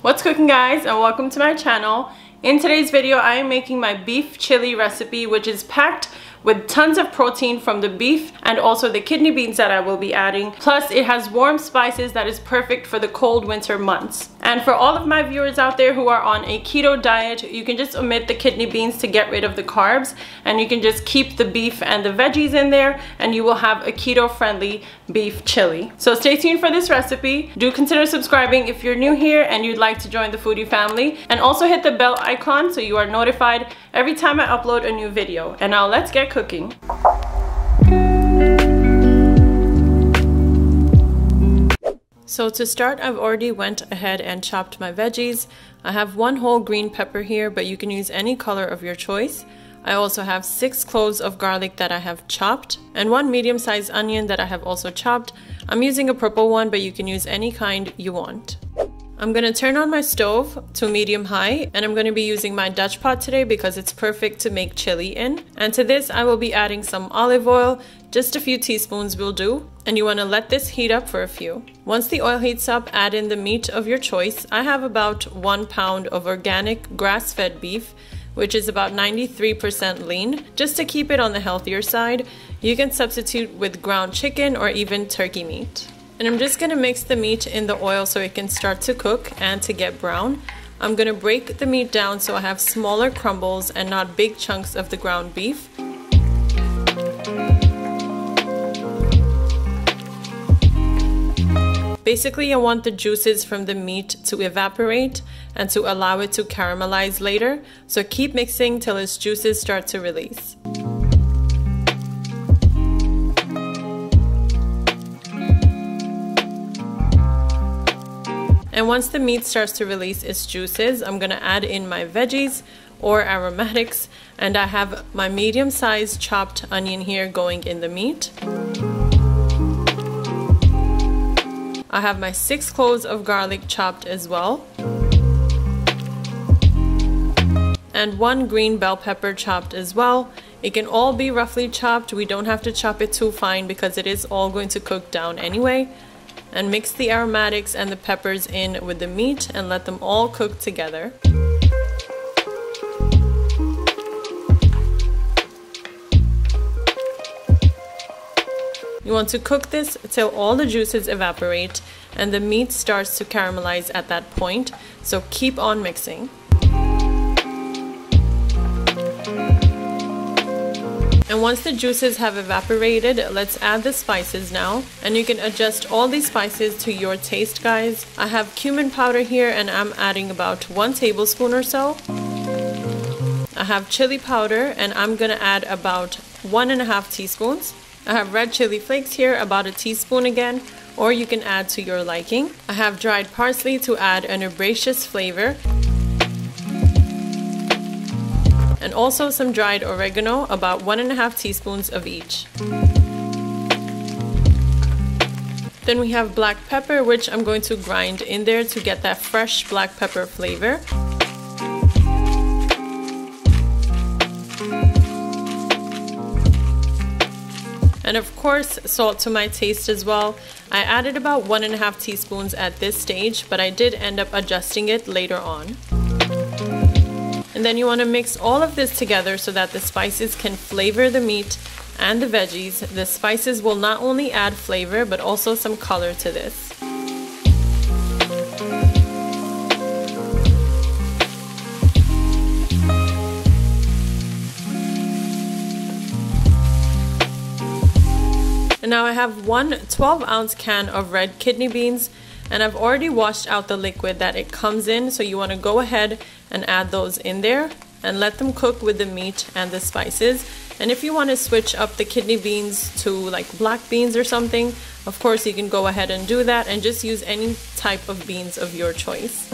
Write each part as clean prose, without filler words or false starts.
What's cooking, guys, and welcome to my channel. In today's video I am making my beef chili recipe, which is packed with tons of protein from the beef and also the kidney beans that I will be adding. Plus it has warm spices that is perfect for the cold winter months. And for all of my viewers out there who are on a keto diet, you can just omit the kidney beans to get rid of the carbs, and you can just keep the beef and the veggies in there and you will have a keto friendly beef chili. So stay tuned for this recipe. Do consider subscribing if you're new here and you'd like to join the foodie family, and also hit the bell icon so you are notified every time I upload a new video. And now let's get cooking. So to start, I've already went ahead and chopped my veggies. I have one whole green pepper here, but you can use any color of your choice. I also have 6 cloves of garlic that I have chopped and 1 medium-sized onion that I have also chopped. I'm using a purple one, but you can use any kind you want. I'm gonna turn on my stove to medium-high, and I'm gonna be using my Dutch pot today because it's perfect to make chili in. And to this I will be adding some olive oil. Just a few teaspoons will do, and you want to let this heat up for a few. Once the oil heats up, add in the meat of your choice. I have about 1 pound of organic grass-fed beef, which is about 93% lean. Just to keep it on the healthier side, you can substitute with ground chicken or even turkey meat. And I'm just gonna mix the meat in the oil so it can start to cook and to get brown. I'm gonna break the meat down so I have smaller crumbles and not big chunks of the ground beef. Basically, I want the juices from the meat to evaporate and to allow it to caramelize later. So keep mixing till its juices start to release. And once the meat starts to release its juices, I'm gonna add in my veggies or aromatics, and I have my medium-sized chopped onion here going in the meat. I have my 6 cloves of garlic chopped as well, and 1 green bell pepper chopped as well. It can all be roughly chopped. We don't have to chop it too fine because it is all going to cook down anyway. And mix the aromatics and the peppers in with the meat and let them all cook together. You want to cook this till all the juices evaporate and the meat starts to caramelize at that point, so keep on mixing. And once the juices have evaporated, let's add the spices now. And you can adjust all these spices to your taste, guys. I have cumin powder here and I'm adding about 1 tablespoon or so. I have chili powder and I'm gonna add about 1.5 teaspoons. I have red chili flakes here, about 1 teaspoon again, or you can add to your liking. I have dried parsley to add an herbaceous flavor. And also some dried oregano, about 1.5 teaspoons of each. Then we have black pepper, which I'm going to grind in there to get that fresh black pepper flavor. And of course, salt to my taste as well. I added about 1.5 teaspoons at this stage, but I did end up adjusting it later on. And then you want to mix all of this together so that the spices can flavor the meat and the veggies. The spices will not only add flavor, but also some color to this. And now I have 1 12-ounce can of red kidney beans, and I've already washed out the liquid that it comes in, so you want to go ahead and add those in there and let them cook with the meat and the spices. And if you want to switch up the kidney beans to like black beans or something, of course you can go ahead and do that and just use any type of beans of your choice.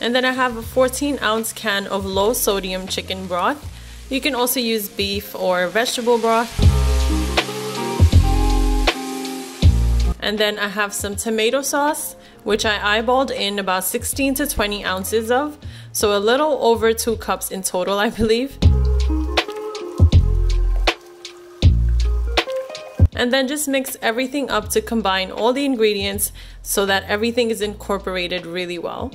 And then I have a 14-ounce can of low sodium chicken broth. You can also use beef or vegetable broth. And then I have some tomato sauce, which I eyeballed in about 16 to 20 ounces of, so a little over 2 cups in total, I believe. And then just mix everything up to combine all the ingredients so that everything is incorporated really well.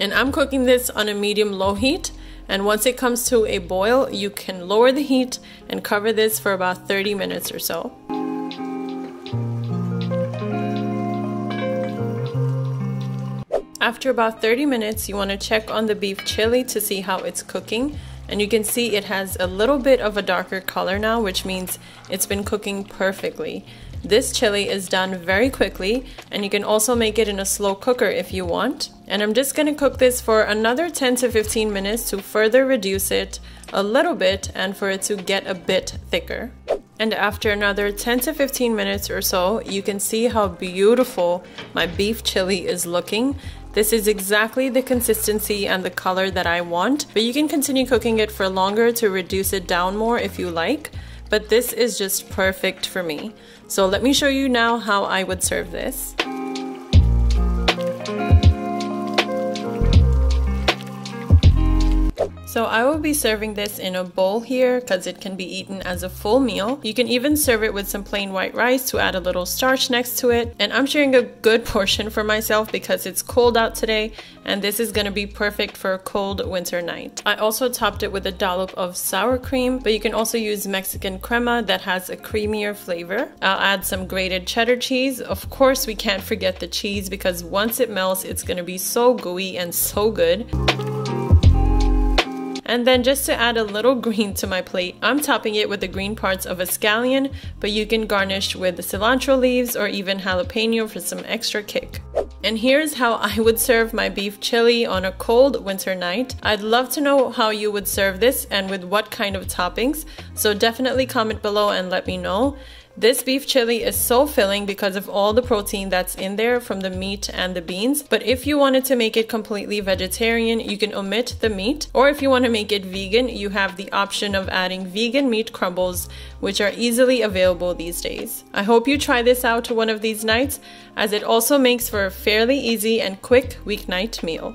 And I'm cooking this on a medium-low heat, and once it comes to a boil, you can lower the heat and cover this for about 30 minutes or so. After about 30 minutes, you want to check on the beef chili to see how it's cooking. And you can see it has a little bit of a darker color now, which means it's been cooking perfectly. This chili is done very quickly, and you can also make it in a slow cooker if you want. And I'm just going to cook this for another 10 to 15 minutes to further reduce it a little bit and for it to get a bit thicker. And after another 10 to 15 minutes or so, you can see how beautiful my beef chili is looking. This is exactly the consistency and the color that I want, but you can continue cooking it for longer to reduce it down more if you like. But this is just perfect for me. So let me show you now how I would serve this. So I will be serving this in a bowl here because it can be eaten as a full meal. You can even serve it with some plain white rice to add a little starch next to it. And I'm sharing a good portion for myself because it's cold out today, and this is going to be perfect for a cold winter night. I also topped it with a dollop of sour cream, but you can also use Mexican crema that has a creamier flavor. I'll add some grated cheddar cheese. Of course, we can't forget the cheese because once it melts, it's going to be so gooey and so good. And then just to add a little green to my plate, I'm topping it with the green parts of a scallion, but you can garnish with the cilantro leaves or even jalapeno for some extra kick. And here's how I would serve my beef chili on a cold winter night. I'd love to know how you would serve this and with what kind of toppings, so definitely comment below and let me know. This beef chili is so filling because of all the protein that's in there from the meat and the beans. But if you wanted to make it completely vegetarian, you can omit the meat. Or if you want to make it vegan, you have the option of adding vegan meat crumbles, which are easily available these days. I hope you try this out one of these nights, as it also makes for a fairly easy and quick weeknight meal.